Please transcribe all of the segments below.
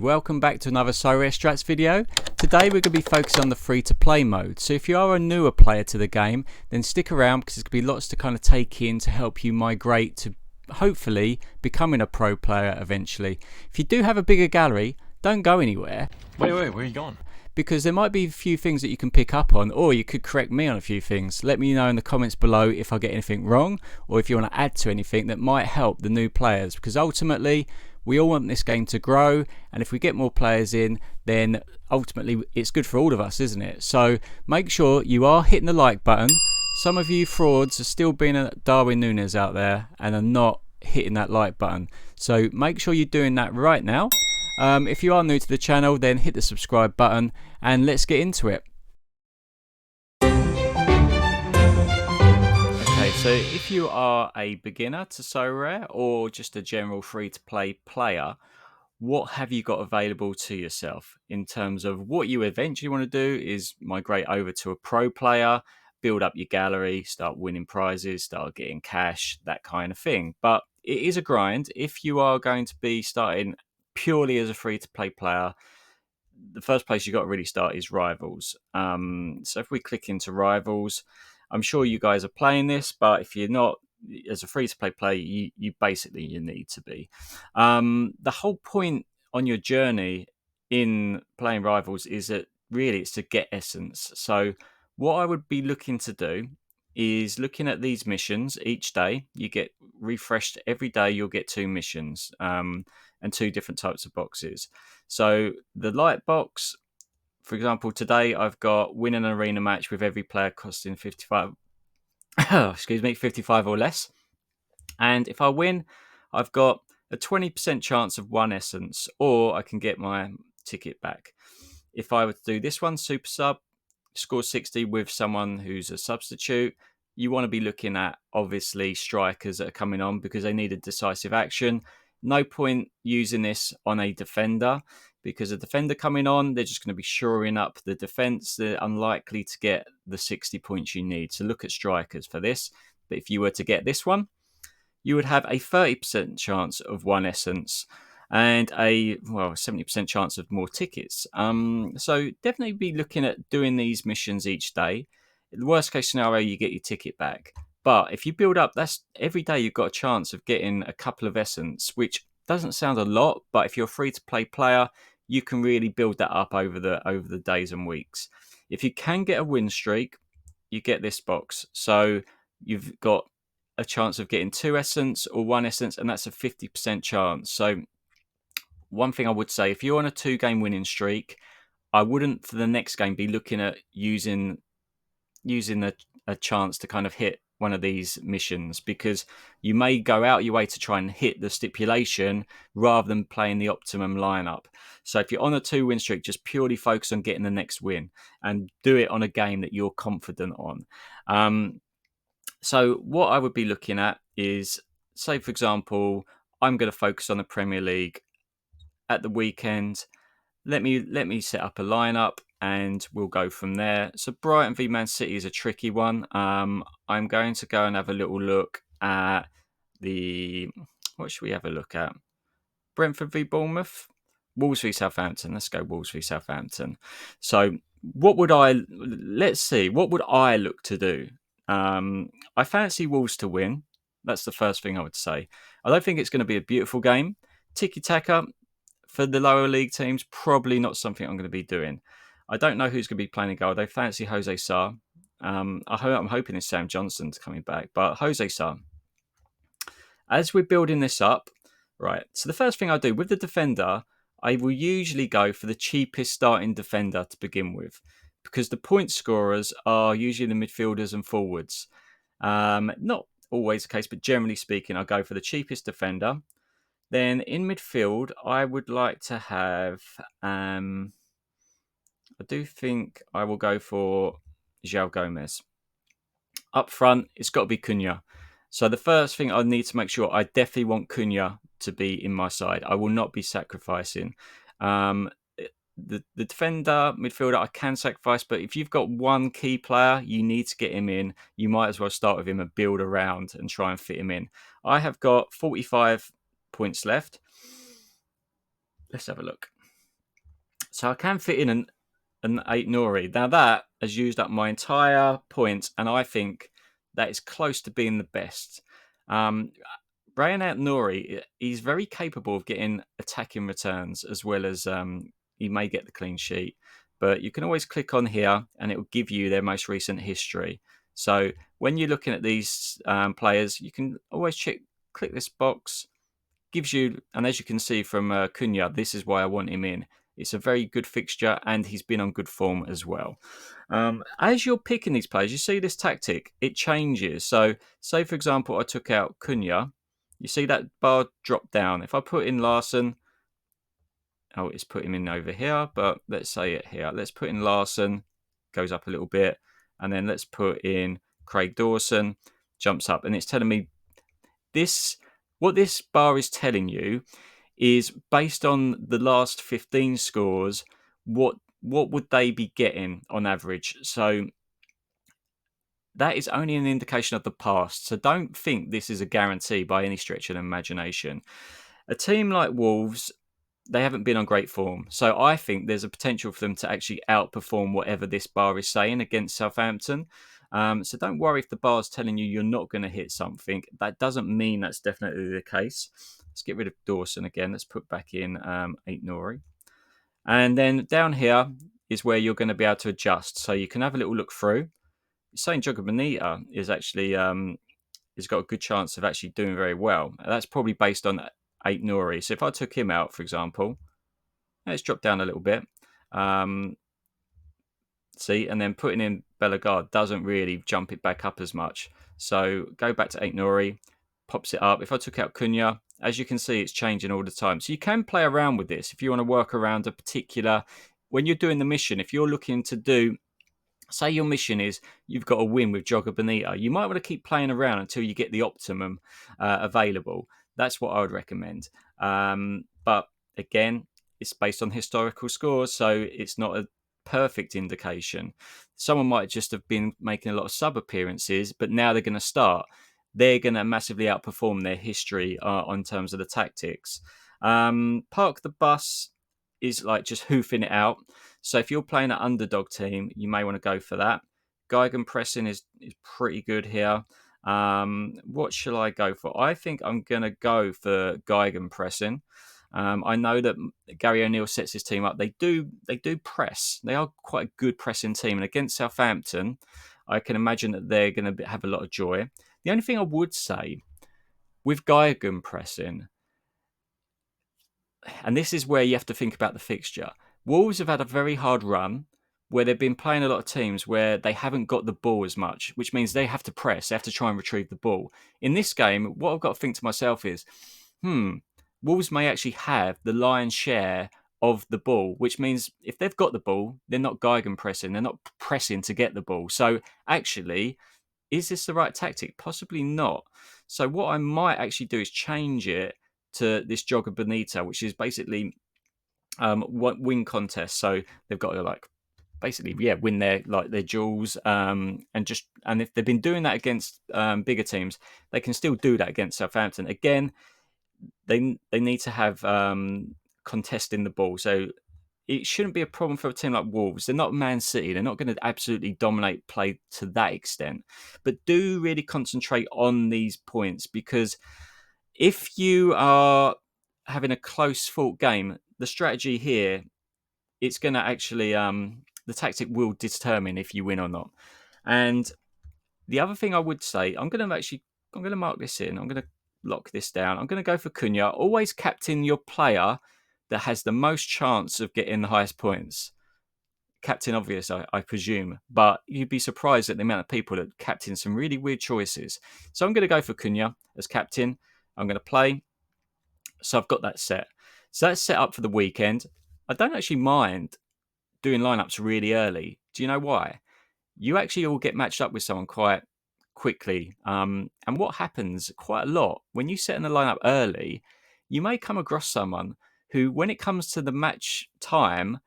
Welcome back to another SorareStrats video. Today we're going to be focused on the free-to-play mode. So if you are a newer player to the game, then stick around because there's going to be lots to kind of take in to help you migrate to hopefully becoming a pro player eventually. If you do have a bigger gallery, don't go anywhere. Wait, where are you going? Because there might be a few things that you can pick up on, or you could correct me on a few things. Let me know in the comments below if I get anything wrong, or if you want to add to anything that might help the new players, because ultimately we all want this game to grow, and if we get more players in, then ultimately it's good for all of us, isn't it? So make sure you are hitting the like button. Some of you frauds are still being a Darwin Núñez out there and are not hitting that like button, so make sure you're doing that right now. If you are new to the channel, then hit the subscribe button and let's get into it. Okay, so if you are a beginner to Sorare or just a general free-to-play player, what have you got available to yourself in terms of what you eventually want to do is migrate over to a pro player, build up your gallery, start winning prizes, start getting cash, that kind of thing. But it is a grind. If you are going to be starting purely as a free-to-play player, the first place you got to really start is Rivals. So if we click into Rivals, I'm sure you guys are playing this, but if you're not, as a free-to-play player, you need to be. The whole point on your journey in playing Rivals is that really it's to get essence. So what I would be looking to do is looking at these missions each day. You get refreshed every day. You'll get 2 missions and 2 different types of boxes. So the light box, for example, today I've got win an arena match with every player costing 55 55 or less. And if I win, I've got a 20% chance of 1 essence, or I can get my ticket back. If I were to do this one, super sub, score 60 with someone who's a substitute, you want to be looking at obviously strikers that are coming on because they need a decisive action. No point using this on a defender, because a defender coming on, they're just going to be shoring up the defense. They're unlikely to get the 60 points you need. So look at strikers for this. But if you were to get this one, you would have a 30% chance of 1 essence and a 70% chance of more tickets. So definitely be looking at doing these missions each day. In the worst case scenario, you get your ticket back. But if you build up, that's every day you've got a chance of getting a couple of essence, which doesn't sound a lot, but if you're a free-to-play player, you can really build that up over the days and weeks. If you can get a win streak, you get this box. So you've got a chance of getting 2 essence or 1 essence, and that's a 50% chance. So one thing I would say, if you're on a 2-game winning streak, I wouldn't for the next game be looking at using a chance to kind of hit one of these missions, because you may go out your way to try and hit the stipulation rather than playing the optimum lineup. So if you're on a 2-win streak, just purely focus on getting the next win and do it on a game that you're confident on. So what I would be looking at is, say for example, I'm going to focus on the Premier League at the weekend. Let me set up a lineup and we'll go from there. So Brighton v Man City is a tricky one. I'm going to go and have a little look at what should we have a look at? Brentford v Bournemouth, Wolves v Southampton. Let's go Wolves v Southampton. So what would I look to do? I fancy Wolves to win. That's the first thing I would say. I don't think it's going to be a beautiful game. Tiki-taka for the lower league teams, probably not something I'm going to be doing. I don't know who's going to be playing in goal. They fancy Jose Sarr. I'm hoping it's Sam Johnson's coming back, but Jose Sarr. As we're building this up, right, so the first thing I do with the defender, I will usually go for the cheapest starting defender to begin with, because the point scorers are usually the midfielders and forwards. Not always the case, but generally speaking, I go for the cheapest defender. Then in midfield, I would like to have, I do think I will go for João Gomez. Up front, it's got to be Cunha. So the first thing I need to make sure, I definitely want Cunha to be in my side. I will not be sacrificing. The defender, midfielder, I can sacrifice, but if you've got one key player, you need to get him in. You might as well start with him and build around and try and fit him in. I have got 45 points left. Let's have a look. So I can fit in an 8 Nori. Now that has used up my entire points, and I think that is close to being the best. Brain out Nori, he's very capable of getting attacking returns as well as he may get the clean sheet. But you can always click on here and it will give you their most recent history. So when you're looking at these players, you can always click this box, gives you, and as you can see from Cunha, this is why I want him in. It's a very good fixture, and he's been on good form as well. As you're picking these players, you see this tactic, it changes. So, say for example, I took out Cunha, you see that bar drop down. If I put in Larson, oh, it's put him in over here, but let's say it here. Let's put in Larson, goes up a little bit, and then let's put in Craig Dawson, jumps up, and it's telling me this. What this bar is telling you is based on the last 15 scores, what would they be getting on average? So that is only an indication of the past. So don't think this is a guarantee by any stretch of the imagination. A team like Wolves, they haven't been on great form. So I think there's a potential for them to actually outperform whatever this bar is saying against Southampton. So don't worry if the bar's telling you you're not going to hit something. That doesn't mean that's definitely the case. Let's get rid of Dawson again. Let's put back in 8 Nori. And then down here is where you're going to be able to adjust. So you can have a little look through. It's saying Jogger Bonita is actually has got a good chance of actually doing very well. That's probably based on 8 Nori. So if I took him out, for example, let's drop down a little bit. See, and then putting in Bellegarde doesn't really jump it back up as much. So go back to 8 Nori, pops it up. If I took out Cunha, as you can see, it's changing all the time. So you can play around with this if you want to work around a particular. When you're doing the mission, if you're looking to do, say your mission is you've got a win with Jogger Bonita, you might want to keep playing around until you get the optimum available. That's what I would recommend. But again, it's based on historical scores, so it's not a perfect indication. Someone might just have been making a lot of sub appearances, but now they're going to start. They're going to massively outperform their history on terms of the tactics. Park the bus is like just hoofing it out. So if you're playing an underdog team, you may want to go for that. Geigen pressing is pretty good here. What shall I go for? I think I'm going to go for Geigen pressing. I know that Gary O'Neill sets his team up. They do press. They are quite a good pressing team. And against Southampton, I can imagine that they're going to have a lot of joy. The only thing I would say with Geigen pressing, and this is where you have to think about the fixture. Wolves have had a very hard run where they've been playing a lot of teams where they haven't got the ball as much, which means they have to press, they have to try and retrieve the ball. In this game, what I've got to think to myself is, Wolves may actually have the lion's share of the ball, which means if they've got the ball, they're not Geigen pressing, they're not pressing to get the ball. So actually, is this the right tactic? Possibly not. So what I might actually do is change it to this Jogger Bonita, which is basically win contest. So they've got to basically win their duels, and if they've been doing that against bigger teams, they can still do that against Southampton. Again, they need to have contesting the ball. So it shouldn't be a problem for a team like Wolves. They're not Man City. They're not going to absolutely dominate play to that extent. But do really concentrate on these points, because if you are having a close fought game, the strategy here, it's going to actually, the tactic will determine if you win or not. And the other thing I would say, I'm going to mark this in. I'm going to lock this down. I'm going to go for Cunha. Always captain your player that has the most chance of getting the highest points. Captain obvious, I presume, but you'd be surprised at the amount of people that captain some really weird choices. So I'm going to go for Cunha as captain. I'm going to play. So I've got that set. So that's set up for the weekend. I don't actually mind doing lineups really early. Do you know why? You actually all get matched up with someone quite quickly. And what happens quite a lot when you set in the lineup early, you may come across someone who, when it comes to the match time,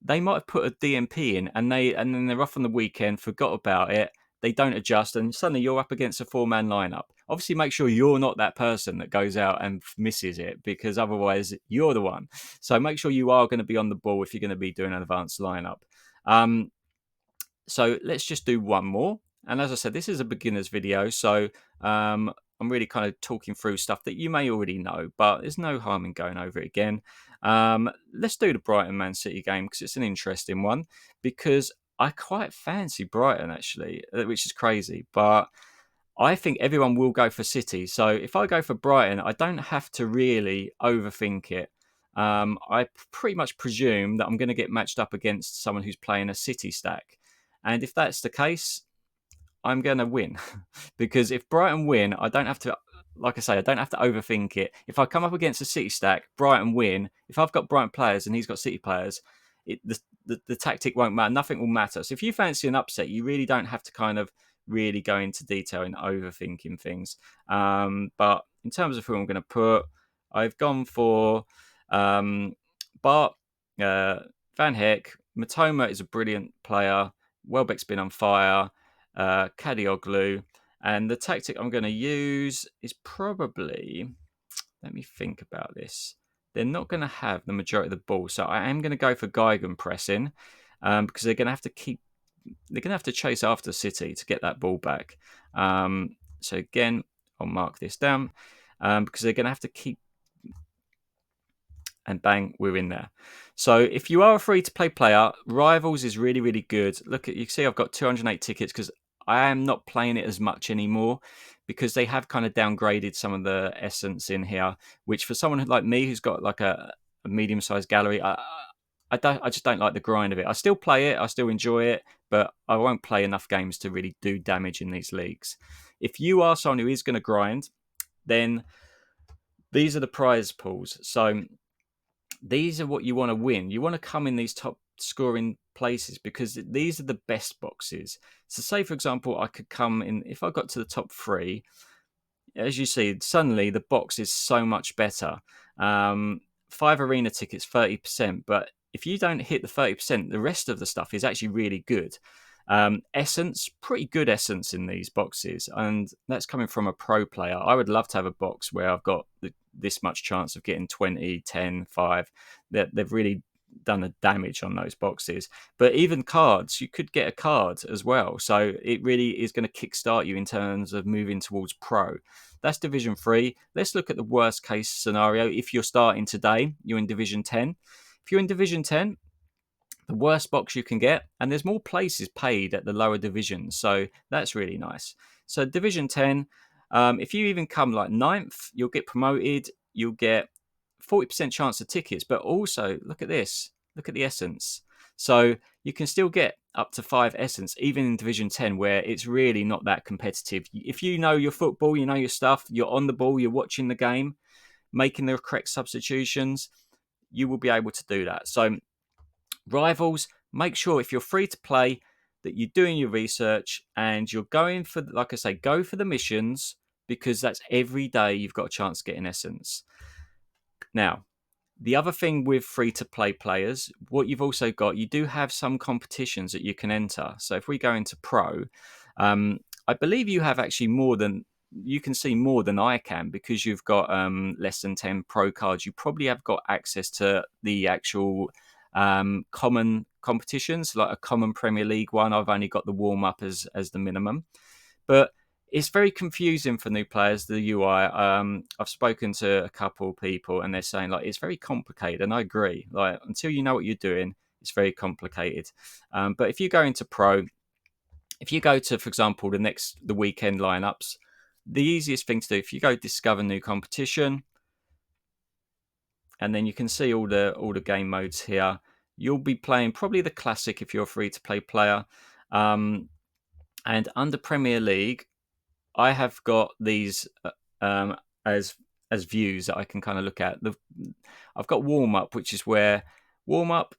they might have put a DMP in and then they're off on the weekend, forgot about it. They don't adjust, and suddenly you're up against a 4-man lineup. obviously make sure you're not that person that goes out and misses it, because otherwise you're the one. So make sure you are going to be on the ball if you're going to be doing an advanced lineup. So let's just do one more. And as I said, this is a beginner's video, so I'm really kind of talking through stuff that you may already know, but there's no harm in going over it again. Let's do the Brighton Man City game, because it's an interesting one, because I quite fancy Brighton, actually, which is crazy, but I think everyone will go for City. So if I go for Brighton, I don't have to really overthink it. I pretty much presume that I'm going to get matched up against someone who's playing a City stack. And if that's the case, I'm going to win. Because if Brighton win, I don't have to, like I say, I don't have to overthink it. If I come up against a City stack, Brighton win. If I've got Brighton players and he's got City players, the tactic won't matter. Nothing will matter. So if you fancy an upset, you really don't have to kind of really go into detail in overthinking things. But in terms of who I'm going to put, I've gone for Bart, Van Heck. Matoma is a brilliant player. Welbeck's been on fire. Kadioglu. And the tactic I'm going to use is probably, let me think about this. They're not going to have the majority of the ball, so I am going to go for Geigen pressing, because they're going to have to chase after City to get that ball back. So again, I'll mark this down, because they're going to have to keep, and bang, we're in there. So if you are a free-to-play player, Rivals is really, really good. Look, you see I've got 208 tickets because I am not playing it as much anymore, because they have kind of downgraded some of the essence in here, which for someone like me who's got like a medium-sized gallery, I just don't like the grind of it. I still play it, I still enjoy it, but I won't play enough games to really do damage in these leagues. If you are someone who is going to grind, then these are the prize pools. So these are what you want to win. You want to come in these top scoring places, because these are the best boxes. So say, for example, I could come in, if I got to the top 3, as you see, suddenly the box is so much better. 5 arena tickets, 30%. But if you don't hit the 30%, the rest of the stuff is actually really good. Essence, pretty good essence in these boxes. And that's coming from a pro player. I would love to have a box where I've got this much chance of getting 20, 10, 5. They've really done the damage on those boxes. But even cards, you could get a card as well. So it really is going to kickstart you in terms of moving towards pro. That's Division 3. Let's look at the worst case scenario. If you're starting today, you're in Division 10. If you're in Division 10, the worst box you can get, and there's more places paid at the lower divisions, so that's really nice. So Division 10, if you even come like 9th, you'll get promoted, you'll get 40% chance of tickets, but also look at this, look at the essence. So you can still get up to 5 essence even in Division 10, where it's really not that competitive. If you know your football, you know your stuff, you're on the ball, you're watching the game, making the correct substitutions, you will be able to do that. So Rivals, make sure if you're free to play that you're doing your research and you're going for, like I say, go for the missions, because that's every day you've got a chance to get in essence. Now, the other thing with free to play players, what you've also got, you do have some competitions that you can enter. So if we go into pro, I believe you have actually you can see more than I can, because you've got less than 10 pro cards. You probably have got access to the actual common competitions, like a common Premier League one. I've only got the warm up as the minimum, but it's very confusing for new players, the UI. I've spoken to a couple of people and they're saying like it's very complicated, and I agree. Like until you know what you're doing, it's very complicated. But if you go into pro, if you go to, for example, the weekend lineups, the easiest thing to do, if you go discover new competition, and then you can see all the game modes here. You'll be playing probably the classic if you're a free to play player. And under Premier League, I have got these as views that I can kind of look at. I've got warm up, which is where warm up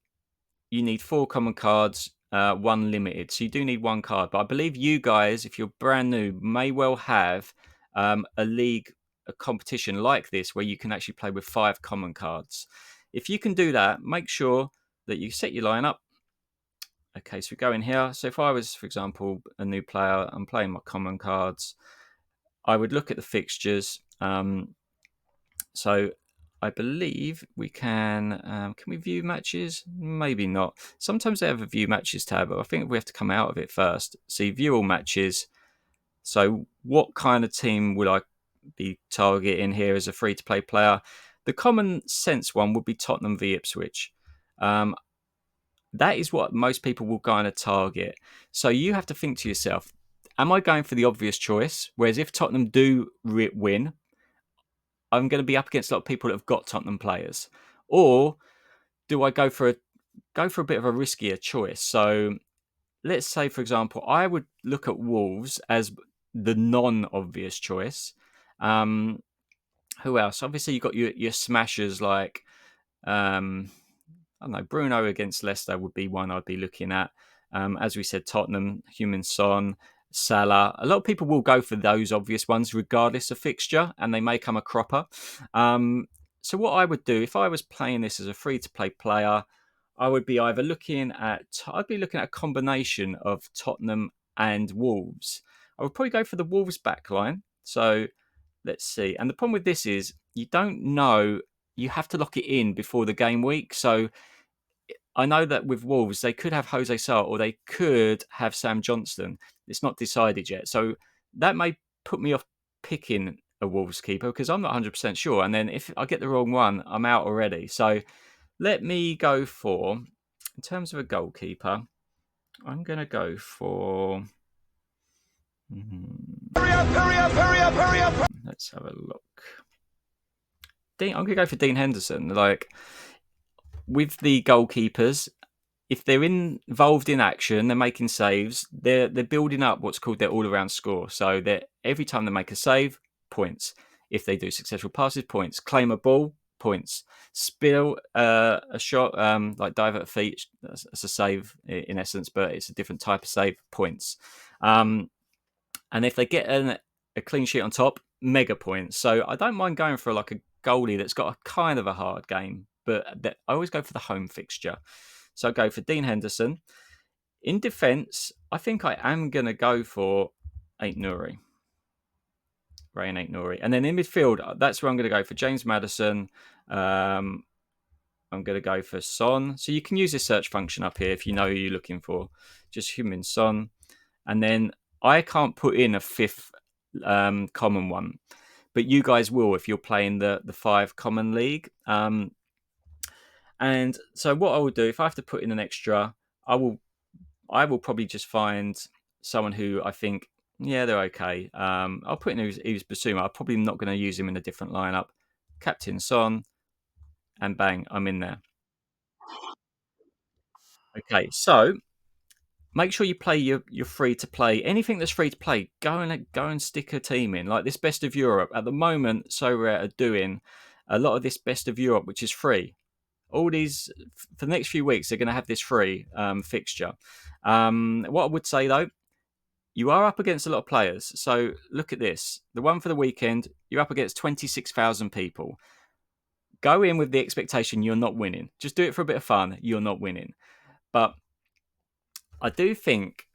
you need 4 common cards, 1 limited. So you do need 1 card. But I believe you guys, if you're brand new, may well have a league, a competition like this where you can actually play with 5 common cards. If you can do that, make sure that you set your lineup. Okay, so we go in here. So if I was, for example, a new player, I'm playing my common cards. I would look at the fixtures. So I believe we can. Can we view matches? Maybe not. Sometimes they have a view matches tab, but I think we have to come out of it first. See, view all matches. So what kind of team would I be targeting here as a free-to-play player? The common sense one would be Tottenham v Ipswich. That is what most people will kind of target. So you have to think to yourself, am I going for the obvious choice? Whereas if Tottenham do win, I'm going to be up against a lot of people that have got Tottenham players. Or do I go for a bit of a riskier choice? So let's say, for example, I would look at Wolves as the non-obvious choice. Who else? Obviously, you've got your smashers like I don't know, Bruno against Leicester would be one I'd be looking at. As we said, Tottenham, Heung-min Son, Salah. A lot of people will go for those obvious ones regardless of fixture, and they may come a cropper. So what I would do if I was playing this as a free-to-play player, I would be either I'd be looking at a combination of Tottenham and Wolves. I would probably go for the Wolves backline. So let's see. And the problem with this is you don't know. You have to lock it in before the game week. So I know that with Wolves, they could have Jose Sarr or they could have Sam Johnston. It's not decided yet. So that may put me off picking a Wolves keeper because I'm not 100% sure. And then if I get the wrong one, I'm out already. So let me go for, in terms of a goalkeeper, I'm going to go for. Hurry up. Let's have a look. I'm going to go for Dean Henderson. Like, with the goalkeepers, if they're involved in action, they're making saves, they're building up what's called their all-around score. So that every time they make a save, points. If they do successful passes, points. Claim a ball, points. Spill a shot, like dive at feet, that's a save in essence, but it's a different type of save, points. And if they get a clean sheet on top, mega points. So I don't mind going for like a goalie that's got a kind of a hard game, but I always go for the home fixture. So I go for Dean Henderson. In defence, I think I am going to go for Ait Nouri. Rayan Ait Nouri. And then in midfield, that's where I'm going to go for James Maddison. I'm going to go for Son. So you can use this search function up here if you know who you're looking for. Just Heung-min Son. And then I can't put in a fifth common one, but you guys will if you're playing the 5 common league. And so what I will do, if I have to put in an extra, I will probably just find someone who I think, yeah, they're okay. I'll put in Yves Bissouma. I'm probably not going to use him in a different lineup. Captain Son, and bang, I'm in there. Okay, so make sure you play your free to play. Anything that's free to play, go and stick a team in. Like this Best of Europe at the moment, Sorare are doing a lot of this Best of Europe, which is free. All these for the next few weeks, they're going to have this free fixture. What I would say though, you are up against a lot of players. So look at this: the one for the weekend, you're up against 26,000 people. Go in with the expectation you're not winning. Just do it for a bit of fun. You're not winning, but I do think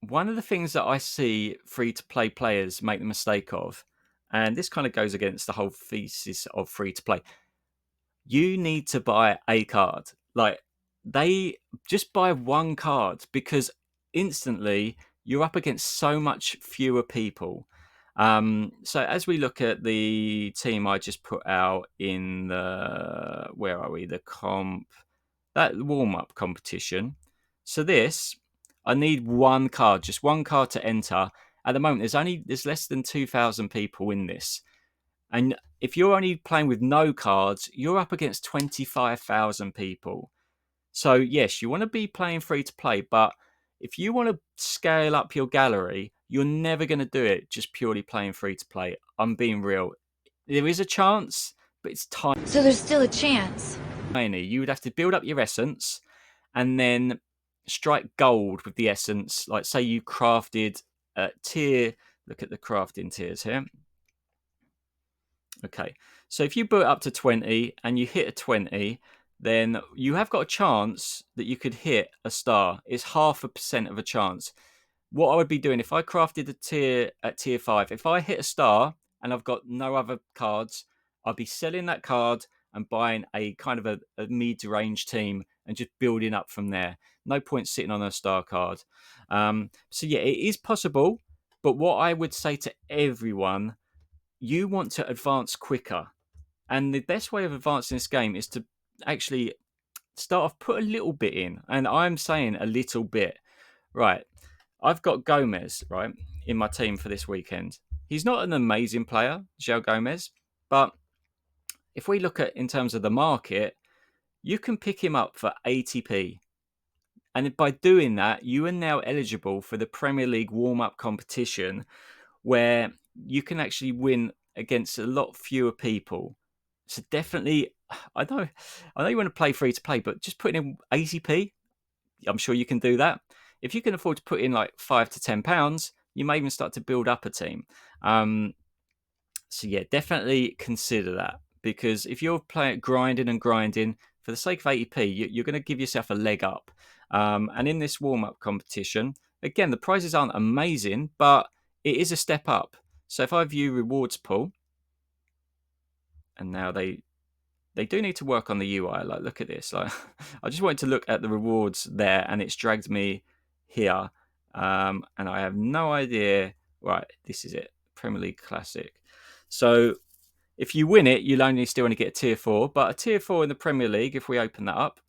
one of the things that I see free to play players make the mistake of, and this kind of goes against the whole thesis of free to play, you need to buy a card. Like, they just buy one card because instantly you're up against so much fewer people. So as we look at the team I just put out in the, where are we? The that warm-up competition. So this, I need one card, just one card to enter. At the moment, there's less than 2,000 people in this. And if you're only playing with no cards, you're up against 25,000 people. So yes, you want to be playing free to play, but if you want to scale up your gallery, you're never going to do it just purely playing free to play. I'm being real. There is a chance, but it's tiny. So there's still a chance. You would have to build up your essence and then strike gold with the essence. Like, say you crafted a tier. Look at the crafting tiers here. Okay, so if you build it up to 20 and you hit a 20, then you have got a chance that you could hit a star. It's 0.5% of a chance. what I would be doing if I crafted a tier at tier 5, if I hit a star and I've got no other cards, I'd be selling that card and buying a kind of a mid-range team and just building up from there. No point sitting on a star card. So yeah, it is possible. But what I would say to everyone, you want to advance quicker. And the best way of advancing this game is to actually start off, put a little bit in. And I'm saying a little bit. Right. I've got Gomez, right, in my team for this weekend. He's not an amazing player, João Gomez, but if we look at in terms of the market, you can pick him up for 80p. And by doing that, you are now eligible for the Premier League warm-up competition where you can actually win against a lot fewer people. So definitely, I know you want to play free to play, but just putting in 80p, I'm sure you can do that. If you can afford to put in like £5 to £10, you may even start to build up a team. So yeah, definitely consider that, because if you're playing grinding and grinding for the sake of 80p, you're going to give yourself a leg up. And in this warm up competition, again, the prizes aren't amazing, but it is a step up. So if I view rewards pool, and now they do need to work on the UI. Like, look at this. Like, I just wanted to look at the rewards there, and it's dragged me here, and I have no idea. Right, this is it, Premier League Classic. So if you win it, you'll only still only get a tier 4, but a tier 4 in the Premier League, if we open that up.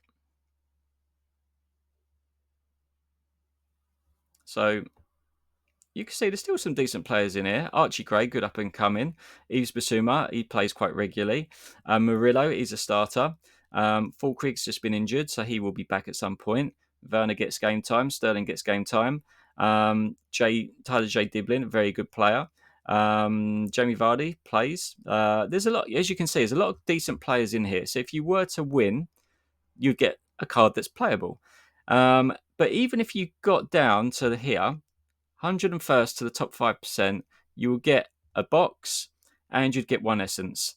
So you can see there's still some decent players in here. Archie Gray, good up and coming. Yves Bissouma, he plays quite regularly. Murillo is a starter. Falkrieg's just been injured, so he will be back at some point. Werner gets game time. Sterling gets game time. Tyler J. Diblin, a very good player. Jamie Vardy plays. There's a lot, as you can see, there's a lot of decent players in here. So if you were to win, you'd get a card that's playable. But even if you got down to here, 101st to the top 5%, you will get a box and you'd get one essence.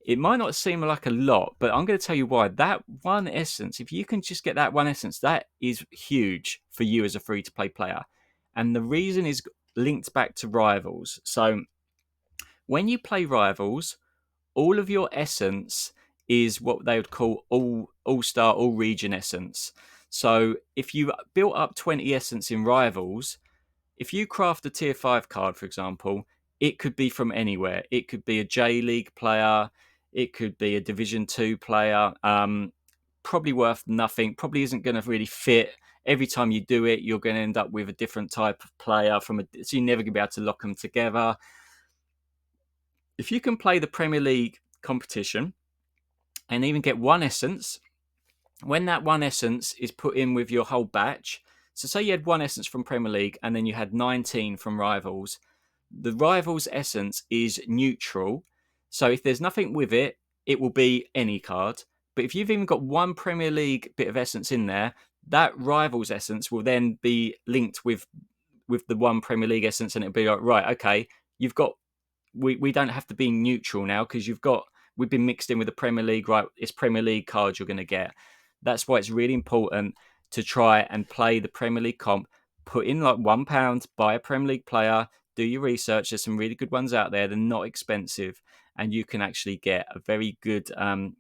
It might not seem like a lot, but I'm going to tell you why. That one essence, if you can just get that one essence, that is huge for you as a free-to-play player. And the reason is linked back to Rivals. So when you play Rivals, all of your essence is what they would call all-star, all-region essence. So if you built up 20 essence in Rivals, if you craft a tier 5 card, for example, it could be from anywhere. It could be a J League player. It could be a Division 2 player. Probably worth nothing. Probably isn't going to really fit. Every time you do it, you're going to end up with a different type of player. So you're never going to be able to lock them together. If you can play the Premier League competition and even get one essence, when that one essence is put in with your whole batch, so say you had one essence from Premier League and then you had 19 from Rivals, the Rivals essence is neutral. So if there's nothing with it, it will be any card. But if you've even got one Premier League bit of essence in there, that Rivals essence will then be linked with the one Premier League essence, and it'll be like, right, okay, you've got we don't have to be neutral now because we've been mixed in with the Premier League, right? It's Premier League cards you're going to get. That's why it's really important to try and play the Premier League comp. Put in like £1, buy a Premier League player, do your research. There's some really good ones out there. They're not expensive, and you can actually get a very good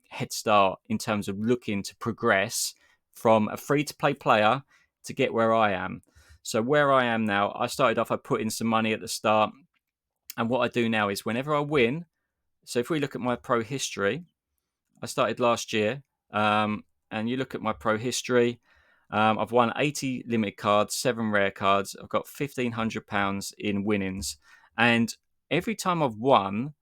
head start in terms of looking to progress from a free-to-play player to get where I am. So where I am now, I started off, I put in some money at the start. And what I do now is whenever I win, so if we look at my pro history, I started last year, and you look at my pro history, I've won 80 limited cards, 7 rare cards. I've got £1,500 in winnings. And every time I've won,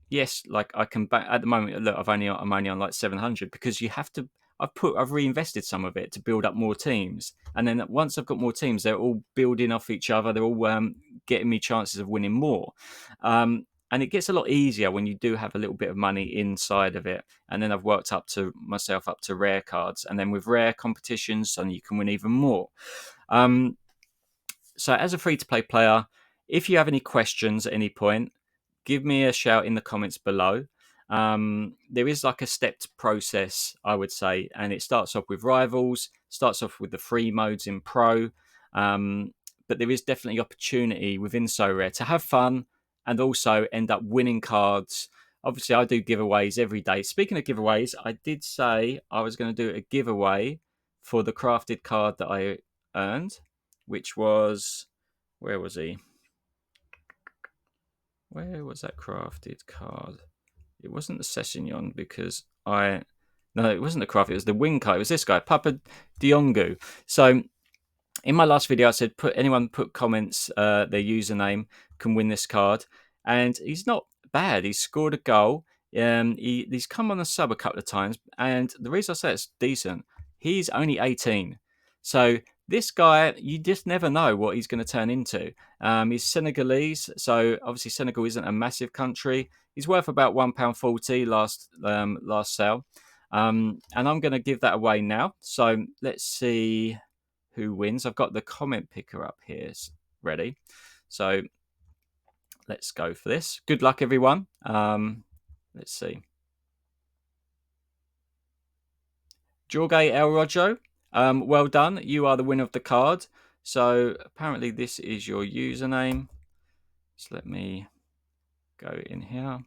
yes, like I can back at the moment. Look, I'm only on like 700 because you have to. I've reinvested some of it to build up more teams, and then once I've got more teams, they're all building off each other. They're all getting me chances of winning more, and it gets a lot easier when you do have a little bit of money inside of it. And then I've worked myself up to rare cards, and then with rare competitions, and you can win even more. So as a free-to-play player, if you have any questions at any point, give me a shout in the comments below. There is like a stepped process, I would say, and it starts off with Rivals, starts off with the free modes in Pro, but there is definitely opportunity within Sorare to have fun and also end up winning cards. Obviously, I do giveaways every day. Speaking of giveaways, I did say I was going to do a giveaway for the crafted card that I earned, which was, where was he? Where was that crafted card? It wasn't the Sessignon because no, it wasn't the craft. It was the wing card. It was this guy, Papa Diongu. So in my last video, I said anyone put comments, their username can win this card, and he's not bad. He's scored a goal. He's come on a sub a couple of times, and the reason I say it's decent, he's only 18. So this guy, you just never know what he's going to turn into. He's Senegalese, so obviously Senegal isn't a massive country. He's worth about £1.40 last sale, and I'm going to give that away now. So let's see who wins. I've got the comment picker up here ready. So let's go for this. Good luck, everyone. Let's see. Jorge El Rojo, well done. You are the winner of the card. So apparently this is your username. So let me go in here.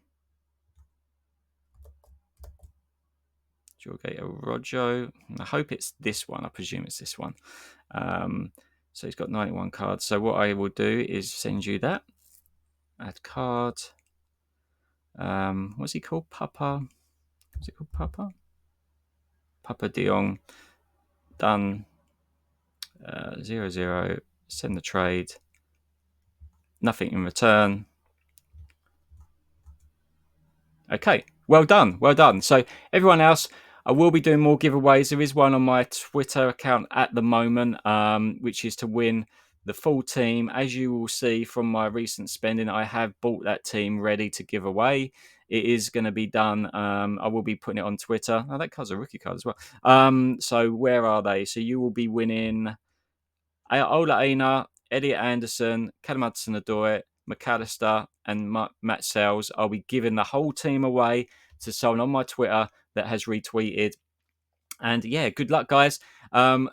Jorge El Rojo. I hope it's this one. I presume it's this one. So he's got 91 cards. So what I will do is send you that. Add card. What's he called? Papa. Is it called Papa? Papa Diong. Done. 0-0. Send the trade. Nothing in return. Okay. Well done. Well done. So everyone else, I will be doing more giveaways. There is one on my Twitter account at the moment, which is to win the full team. As you will see from my recent spending, I have bought that team ready to give away. It is going to be done. I will be putting it on Twitter. Oh, that card's a rookie card as well. So where are they? So you will be winning Ola Aina, Elliot Anderson, Callum Hudson-Odoi, McAllister, and Matt Sells. I'll be giving the whole team away to someone on my Twitter that has retweeted. And yeah, good luck, guys. Have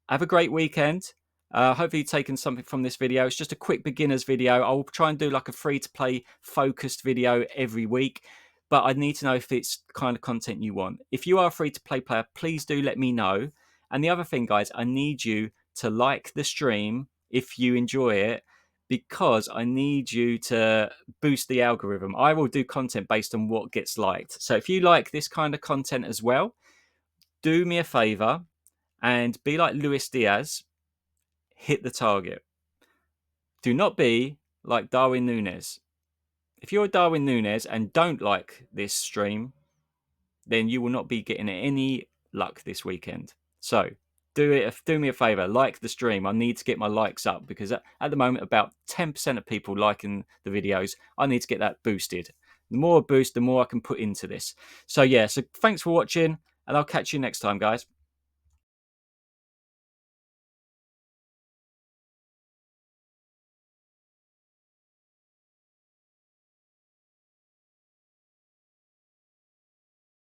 a great weekend. Hopefully you've taken something from this video. It's just a quick beginner's video. I'll try and do like a free-to-play focused video every week, but I need to know if it's the kind of content you want. If you are a free-to-play player, please do let me know. And the other thing, guys, I need you to like the stream if you enjoy it, because I need you to boost the algorithm. I will do content based on what gets liked. So if you like this kind of content as well, do me a favor and be like Luis Diaz, hit the target. Do not be like Darwin Núñez. If you're Darwin Núñez and don't like this stream, then you will not be getting any luck this weekend. So do me a favor, like the stream. I need to get my likes up because at the moment about 10% of people liking the videos. I need to get that boosted. The more I boost, the more I can put into this. So yeah, so thanks for watching, and I'll catch you next time, guys.